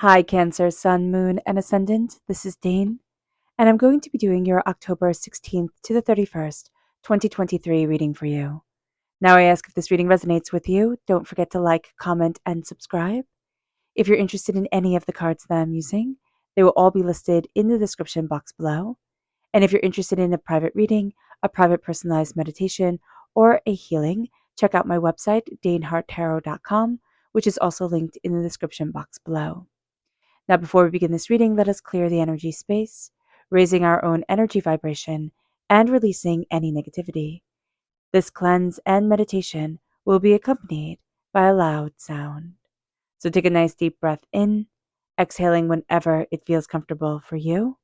Hi, Cancer, Sun, Moon, and Ascendant. This is Dane, and I'm going to be doing your October 16th to the 31st, 2023 reading for you. Now, I ask if this reading resonates with you, don't forget to like, comment, and subscribe. If you're interested in any of the cards that I'm using, they will all be listed in the description box below. And if you're interested in a private reading, a private personalized meditation, or a healing, check out my website, daneharttarot.com, which is also linked in the description box below. Now, before we begin this reading, let us clear the energy space, raising our own energy vibration and releasing any negativity. This cleanse and meditation will be accompanied by a loud sound. So take a nice deep breath in, exhaling whenever it feels comfortable for you.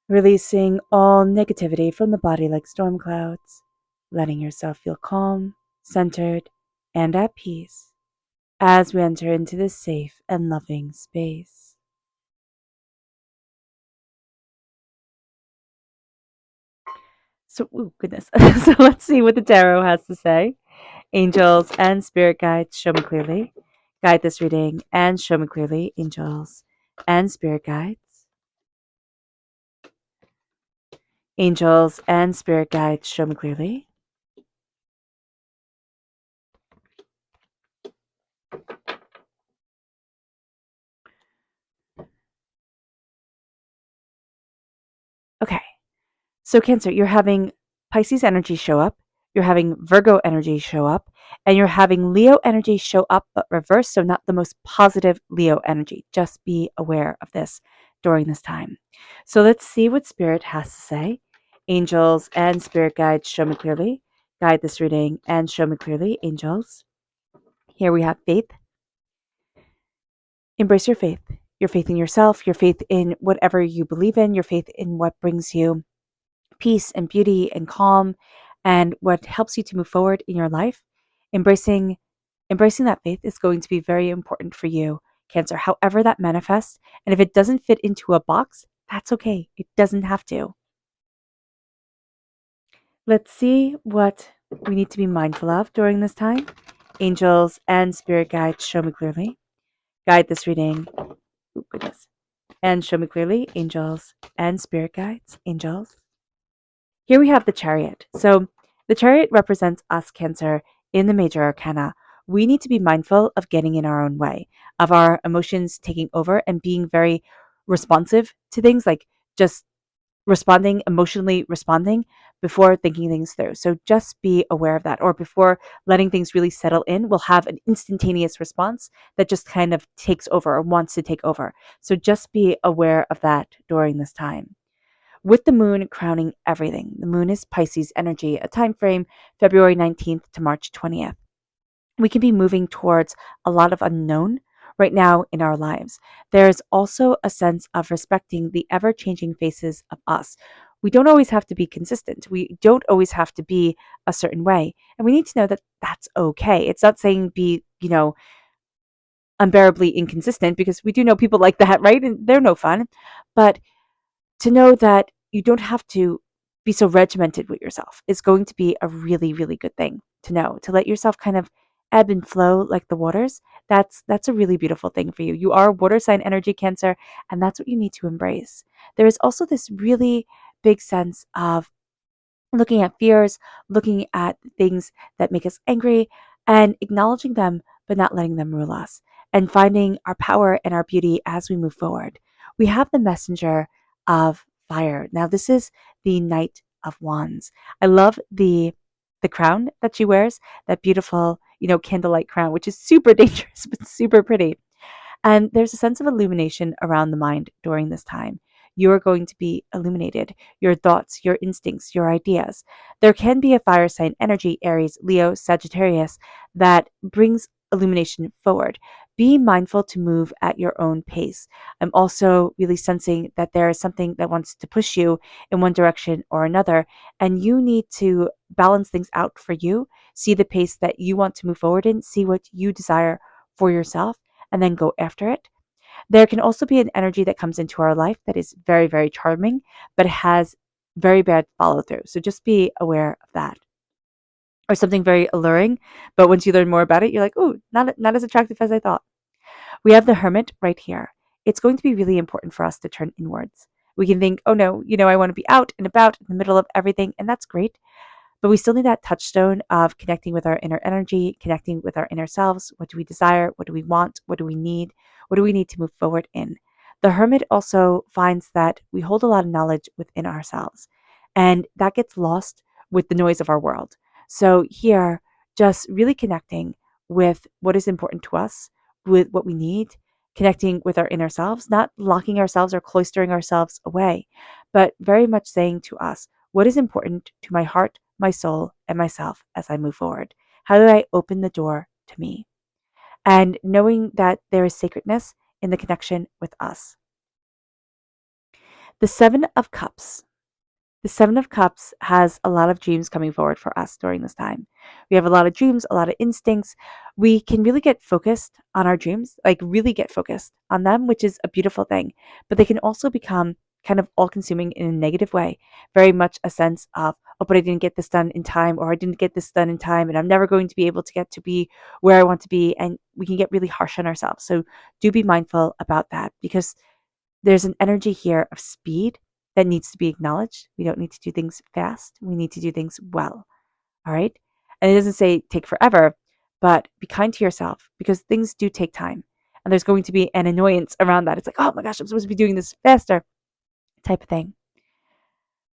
Releasing all negativity from the body like storm clouds, letting yourself feel calm, centered, and at peace as we enter into this safe and loving space. So, goodness. So let's see what the tarot has to say. Angels and spirit guides, show me clearly. Guide this reading and show me clearly, angels and spirit guides. Angels and spirit guides, show me clearly. Okay. So, Cancer, you're having Pisces energy show up, you're having Virgo energy show up, and you're having Leo energy show up but reverse, so not the most positive Leo energy. Just be aware of this during this time. So, let's see what Spirit has to say. Angels and Spirit guides, show me clearly. Guide this reading and show me clearly, angels. Here we have faith. Embrace your faith in yourself, your faith in whatever you believe in, your faith in what brings you peace and beauty and calm and what helps you to move forward in your life. Embracing that faith is going to be very important for you, Cancer, however that manifests. And if it doesn't fit into a box, that's okay. It doesn't have to. Let's see what we need to be mindful of during this time. Angels and spirit guides, show me clearly. Guide this reading. Oh, goodness. And show me clearly, angels and spirit guides, angels. Here we have the Chariot. So the Chariot represents us, Cancer, in the major arcana. We need to be mindful of getting in our own way, of our emotions taking over and being very responsive to things, like just emotionally responding before thinking things through. So just be aware of that. Or before letting things really settle in, we'll have an instantaneous response that just kind of takes over or wants to take over. So just be aware of that during this time. With the moon crowning everything. The moon is Pisces energy, a time frame February 19th to March 20th. We can be moving towards a lot of unknown right now in our lives. There's also a sense of respecting the ever-changing faces of us. We don't always have to be consistent. We don't always have to be a certain way. And we need to know that that's okay. It's not saying be, unbearably inconsistent, because we do know people like that, right? And they're no fun. But to know that you don't have to be so regimented with yourself is going to be a really, really good thing to know. To let yourself kind of ebb and flow like the waters, that's a really beautiful thing for you. You are water sign energy, Cancer, and that's what you need to embrace. There is also this really big sense of looking at fears, looking at things that make us angry, and acknowledging them, but not letting them rule us, and finding our power and our beauty as we move forward. We have the messenger of fire. Now, this is the Knight of Wands. I love the crown that she wears, that beautiful, candlelight crown, which is super dangerous, but super pretty. And there's a sense of illumination around the mind during this time. You're going to be illuminated, your thoughts, your instincts, your ideas. There can be a fire sign energy, Aries, Leo, Sagittarius, that brings illumination forward. Be mindful to move at your own pace. I'm also really sensing that there is something that wants to push you in one direction or another, and you need to balance things out for you, see the pace that you want to move forward in, see what you desire for yourself, and then go after it. There can also be an energy that comes into our life that is very, very charming, but has very bad follow through. So just be aware of that. Or something very alluring, but once you learn more about it, you're like, oh, not as attractive as I thought. We have the Hermit right here. It's going to be really important for us to turn inwards. We can think, oh no, I want to be out and about in the middle of everything, and that's great. But we still need that touchstone of connecting with our inner energy, connecting with our inner selves. What do we desire? What do we want? What do we need? What do we need to move forward in? The Hermit also finds that we hold a lot of knowledge within ourselves, and that gets lost with the noise of our world. So, here, just really connecting with what is important to us, with what we need, connecting with our inner selves, not locking ourselves or cloistering ourselves away, but very much saying to us, what is important to my heart, my soul, and myself as I move forward? How do I open the door to me? And knowing that there is sacredness in the connection with us. The Seven of Cups. The Seven of Cups has a lot of dreams coming forward for us during this time. We have a lot of dreams, a lot of instincts. We can really get focused on our dreams, like really get focused on them, which is a beautiful thing. But they can also become kind of all consuming in a negative way. Very much a sense of, oh, but I didn't get this done in time, or I didn't get this done in time, and I'm never going to be able to get to be where I want to be. And we can get really harsh on ourselves. So do be mindful about that, because there's an energy here of speed that needs to be acknowledged. We don't need to do things fast. We need to do things well. All right. And it doesn't say take forever, but be kind to yourself, because things do take time. And there's going to be an annoyance around that. It's like, oh my gosh, I'm supposed to be doing this faster, type of thing.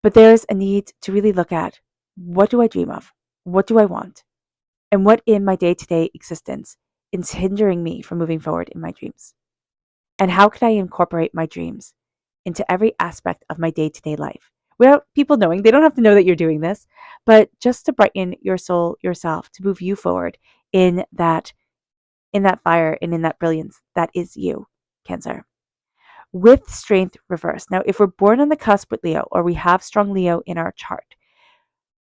But there's a need to really look at, what do I dream of? What do I want? And what in my day to day existence is hindering me from moving forward in my dreams? And how can I incorporate my dreams into every aspect of my day to day life without people knowing? They don't have to know that you're doing this, but just to brighten your soul, yourself, to move you forward in that fire and in that brilliance that is you, Cancer. With strength reversed. Now, if we're born on the cusp with Leo, or we have strong Leo in our chart,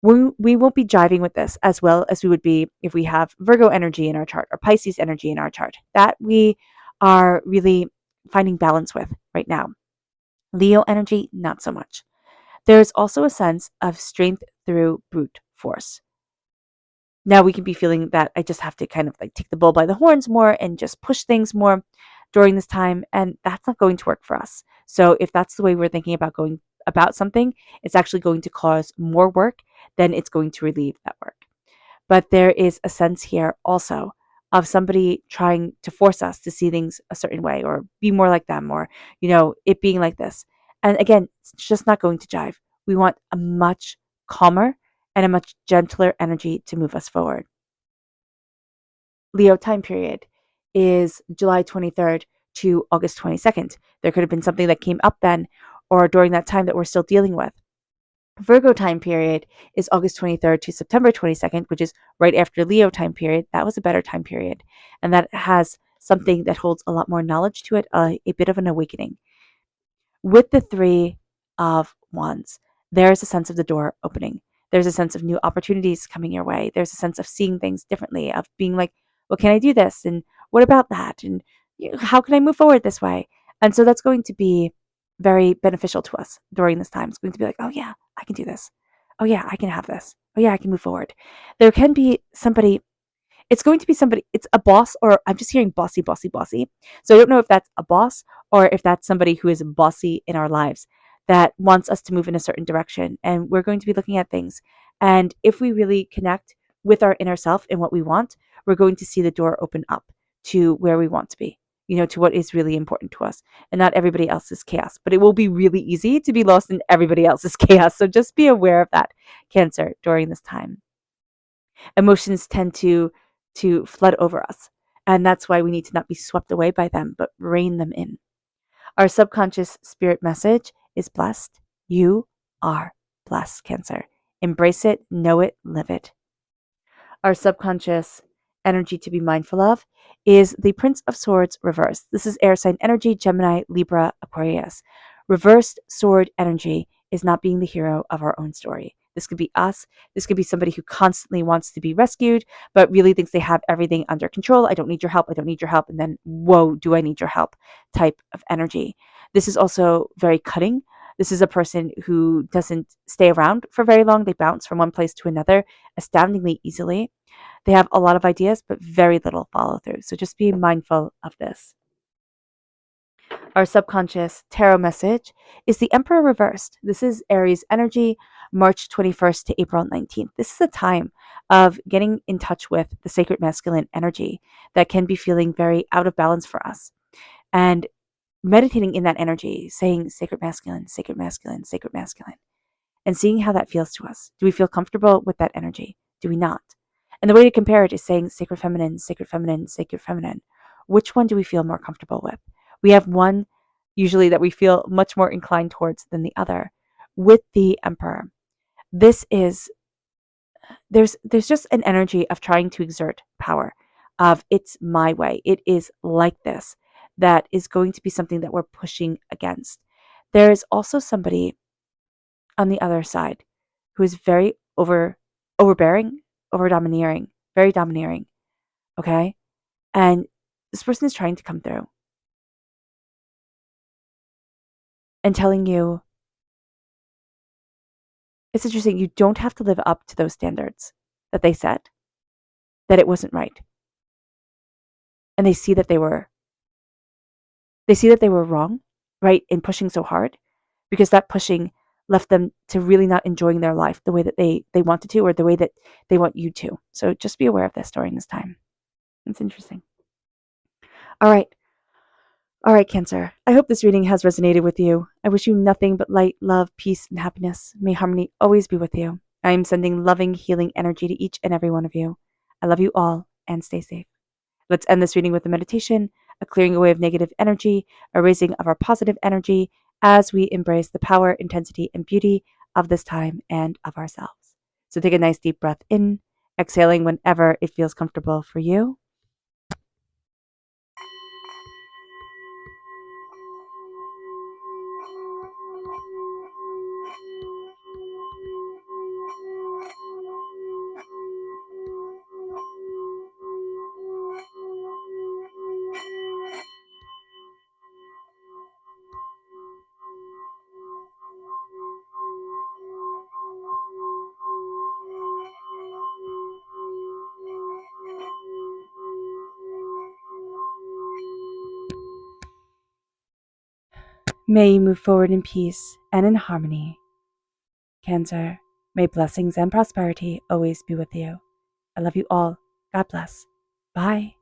we won't be jiving with this as well as we would be if we have Virgo energy in our chart or Pisces energy in our chart. That we are really finding balance with right now. Leo energy, not so much. There's also a sense of strength through brute force. Now we can be feeling that I just have to kind of like take the bull by the horns more and just push things more during this time, and that's not going to work for us. So if that's the way we're thinking about going about something, it's actually going to cause more work than it's going to relieve that work. But there is a sense here also of somebody trying to force us to see things a certain way, or be more like them, or, it being like this. And again, it's just not going to jive. We want a much calmer and a much gentler energy to move us forward. Leo time period is July 23rd to August 22nd. There could have been something that came up then or during that time that we're still dealing with. Virgo time period is August 23rd to September 22nd, which is right after Leo time period. That was a better time period. And that has something that holds a lot more knowledge to it, a bit of an awakening. With the Three of Wands, there's a sense of the door opening. There's a sense of new opportunities coming your way. There's a sense of seeing things differently, of being like, well, can I do this? And what about that? And how can I move forward this way? And so that's going to be very beneficial to us during this time. It's going to be like, oh, yeah, I can do this. Oh, yeah, I can have this. Oh, yeah, I can move forward. There can be somebody, it's going to be somebody, it's a boss, or I'm just hearing bossy, bossy, bossy. So I don't know if that's a boss or if that's somebody who is bossy in our lives that wants us to move in a certain direction. And we're going to be looking at things. And if we really connect with our inner self and what we want, we're going to see the door open up to where we want to be, to what is really important to us, and not everybody else's chaos. But it will be really easy to be lost in everybody else's chaos. So just be aware of that, Cancer, during this time. Emotions tend to flood over us. And that's why we need to not be swept away by them, but rein them in. Our subconscious spirit message is blessed. You are blessed, Cancer. Embrace it, know it, live it. Our subconscious energy to be mindful of is the Prince of Swords reversed. This is air sign energy, Gemini, Libra, Aquarius. Reversed sword energy is not being the hero of our own story. This could be us. This could be somebody who constantly wants to be rescued, but really thinks they have everything under control. I don't need your help. I don't need your help. And then, whoa, do I need your help type of energy. This is also very cutting. This is a person who doesn't stay around for very long. They bounce from one place to another astoundingly easily. They have a lot of ideas, but very little follow through. So just be mindful of this. Our subconscious tarot message is the Emperor reversed. This is Aries energy, March 21st to April 19th. This is a time of getting in touch with the sacred masculine energy that can be feeling very out of balance for us. And meditating in that energy, saying sacred masculine, sacred masculine, sacred masculine, and seeing how that feels to us. Do we feel comfortable with that energy? Do we not? And the way to compare it is saying sacred feminine, sacred feminine, sacred feminine. Which one do we feel more comfortable with? We have one usually that we feel much more inclined towards than the other. With the Emperor, this is there's just an energy of trying to exert power, of it's my way, it is like this, that is going to be something that we're pushing against. There is also somebody on the other side who is very overbearing, over domineering, very domineering. Okay. And this person is trying to come through and telling you, it's interesting, you don't have to live up to those standards that they set, that it wasn't right. And they see that they were wrong, right, in pushing so hard, because that pushing left them to really not enjoying their life the way that they wanted to, or the way that they want you to. So just be aware of this during this time. It's interesting. All right. All right, Cancer. I hope this reading has resonated with you. I wish you nothing but light, love, peace, and happiness. May harmony always be with you. I am sending loving, healing energy to each and every one of you. I love you all, and stay safe. Let's end this reading with a meditation, a clearing away of negative energy, a raising of our positive energy as we embrace the power, intensity, and beauty of this time and of ourselves. So take a nice deep breath in, exhaling whenever it feels comfortable for you. May you move forward in peace and in harmony. Cancer, may blessings and prosperity always be with you. I love you all. God bless. Bye.